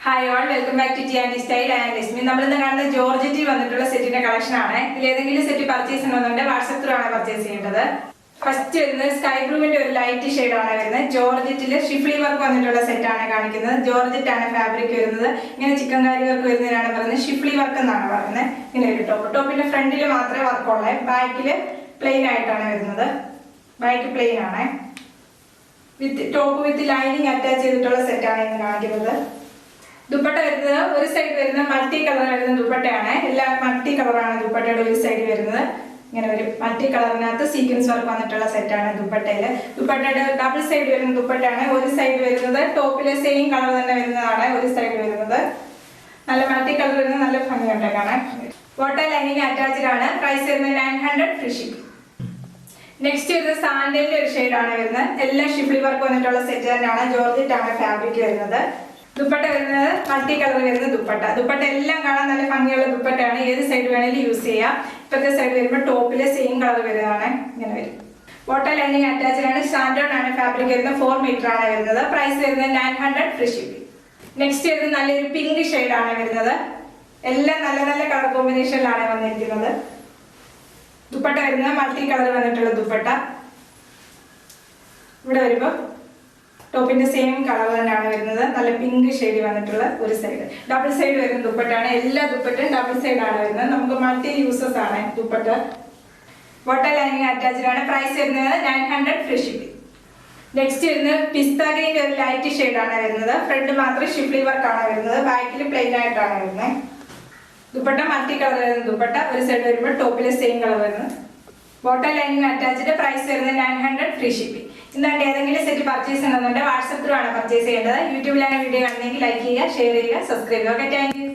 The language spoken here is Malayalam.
Hi all, welcome back to T style and Lismi. നമ്മളിന്ന് കാണുന്ന ജോർജറ്റിൽ വന്നിട്ടുള്ള സെറ്റിന്റെ കളക്ഷൻ ആണ്. ഇതിൽ ഏതെങ്കിലും സെറ്റ് പർച്ചേസ് ചെയ്യണമെന്നുണ്ടെങ്കിൽ വാട്സ്ആപ്പ് ത്രൂ ആണ് പർച്ചേസ് ചെയ്യേണ്ടത്. ഫസ്റ്റ് വരുന്നത് സ്കൈ ബ്ലൂവിന്റെ ഒരു ലൈറ്റ് ഷെയ്ഡ് ആണ് വരുന്നത്. ജോർജറ്റിൽ ഷിഫ്ലി വർക്ക് വന്നിട്ടുള്ള സെറ്റ് ആണ് കാണിക്കുന്നത്. ജോർജറ്റ് ആണ് ഫാബ്രിക് വരുന്നത്. ഇങ്ങനെ ചിക്കൻ കാരി വർക്ക് വരുന്നതിനാണ് പറയുന്നത് ഷിഫ്ലി വർക്ക് എന്നാണ് പറയുന്നത്. ഇങ്ങനെ ഒരു ടോപ്പിന്റെ ഫ്രണ്ടിൽ മാത്രമേ വർക്കുള്ളൂ, ബാക്കിൽ പ്ലെയിൻ ആയിട്ടാണ് വരുന്നത്. ബാക്ക് പ്ലെയിൻ ആണ്, ടോപ്പ് വിത്ത് ലൈനിങ് അറ്റാച്ച് ചെയ്തിട്ടുള്ള സെറ്റ് ആണ് ഇന്ന് കാണിക്കുന്നത്. ദുപ്പട്ട വരുന്നത് ഒരു സൈഡ് വരുന്ന മൾട്ടി കളർ വരുന്ന ദുപ്പട്ടയാണ്. എല്ലാം മൾട്ടി കളറാണ് ദുപ്പട്ടയുടെ ഒരു സൈഡ് വരുന്നത്. ഇങ്ങനെ ഒരു മൾട്ടി കളറിനകത്ത് സീക്വൻസ് വർക്ക് വന്നിട്ടുള്ള സെറ്റാണ് ദുപ്പട്ടയില്. ദുപ്പട്ടയുടെ ഡബിൾ സൈഡ് വരുന്ന ദുപ്പട്ടയാണ്. ഒരു സൈഡ് വരുന്നത് ടോപ്പിലെ സെയിം കളർ തന്നെ വരുന്നതാണ്. ഒരു സൈഡ് വരുന്നത് നല്ല മൾട്ടി കളർ വരുന്നത്, നല്ല ഭംഗിയുണ്ട് കാണാൻ. വാട്ടർ ലൈനിങ് അറ്റാച്ച്ഡ് ആണ്. പ്രൈസ് വരുന്നത് 900 ഫ്രീ ഷിപ്പിംഗ്. നെക്സ്റ്റ് വരുന്നത് സാൻഡലിന്റെ ഒരു ഷെയ്ഡാണ് വരുന്നത്. എല്ലാം ഷിഫ്ലി വർക്ക് വന്നിട്ടുള്ള സെറ്റ് തന്നെയാണ്. ജോർജറ്റ് ആണ് ഫാബ്രിക് വരുന്നത്. ദുപ്പട്ട വരുന്നത് മൾട്ടി കളർ വരുന്ന ദുപ്പട്ട എല്ലാം കാണാൻ നല്ല ഭംഗിയുള്ള ദുപ്പട്ടയാണ്. ഏത് സൈഡ് വേണേലും യൂസ് ചെയ്യാം. ഇപ്പോഴത്തെ സൈഡ് വരുമ്പോൾ ടോപ്പിലെ സെയിം കളർ വരുന്നതാണ്. ഇങ്ങനെ വരും. വാട്ടർ ലൈനിങ് അറ്റാച്ച്ഡ് ആണ്. സ്റ്റാൻഡേർഡ് ആണ് ഫാബ്രിക് വരുന്നത്. 4 മീറ്റർ ആണ് വരുന്നത്. പ്രൈസ് വരുന്നത് 900 ഫ്രീ ഷിപ്പിംഗ്. നെക്സ്റ്റ് വരുന്നത് നല്ലൊരു പിങ്ക് ഷെയ്ഡാണ് വരുന്നത്. എല്ലാം നല്ല നല്ല കളർ കോമ്പിനേഷനിലാണ് വന്നിരിക്കുന്നത്. ദുപ്പട്ട വരുന്നത് മൾട്ടി കളർ വന്നിട്ടുള്ള ദുപ്പട്ട. ഇവിടെ വരുമ്പോൾ ടോപ്പിന്റെ സെയിം കളർ തന്നെയാണ് വരുന്നത്. നല്ല പിങ്ക് ഷെയ്ഡ് വന്നിട്ടുള്ള ഒരു സൈഡ്. ഡബിൾ സൈഡ് വരുന്ന ദുപ്പട്ടയാണ്. എല്ലാ ദുപ്പട്ടയും ഡബിൾ സൈഡ് ആണ് വരുന്നത്. നമുക്ക് മൾട്ടി യൂസസ് ആണ് ദുപ്പട്ട. വാട്ടർ ലൈനിങ് അറ്റാച്ച്ഡ് ആണ്. പ്രൈസ് വരുന്നത് 900 ഫ്രീ ഷിപ്പിംഗ്. നെക്സ്റ്റ് വരുന്നത് പിസ്ത ഗ്രീൻ്റെ ഒരു ലൈറ്റ് ഷെയ്ഡ് ആണ് വരുന്നത്. ഫ്രണ്ട് മാത്രം ഷിഫ്ലി വർക്ക് ആണ് വരുന്നത്. ബാക്കിൽ പ്ലെയിൻ ആയിട്ടാണ് വരുന്നത്. ദുപ്പട്ട മൾട്ടി കളർ വരുന്ന ദുപ്പട്ട. ഒരു സൈഡ് വരുമ്പോൾ ടോപ്പിലെ സെയിം കളർ വരുന്നത്. Water lining attached. പ്രൈസ് വരുന്നത് 900 ഫ്രീ ഷിപ്പിംഗ്. ഇന്നാണ്ട് ഏതെങ്കിലും സെറ്റ് പർച്ചേസ് ചെയ്യണമെന്നുണ്ടെങ്കിൽ വാട്സ്ആപ്പ് ത്രൂ ആണ് പർച്ചേസ് ചെയ്യേണ്ടത്. യൂട്യൂബിലാണ് വീഡിയോ കാണുന്നതെങ്കിൽ ലൈക്ക് ചെയ്യുക, ഷെയർ ചെയ്യുക, സബ്സ്ക്രൈബ് ചെയ്യുക. Okay, thank you.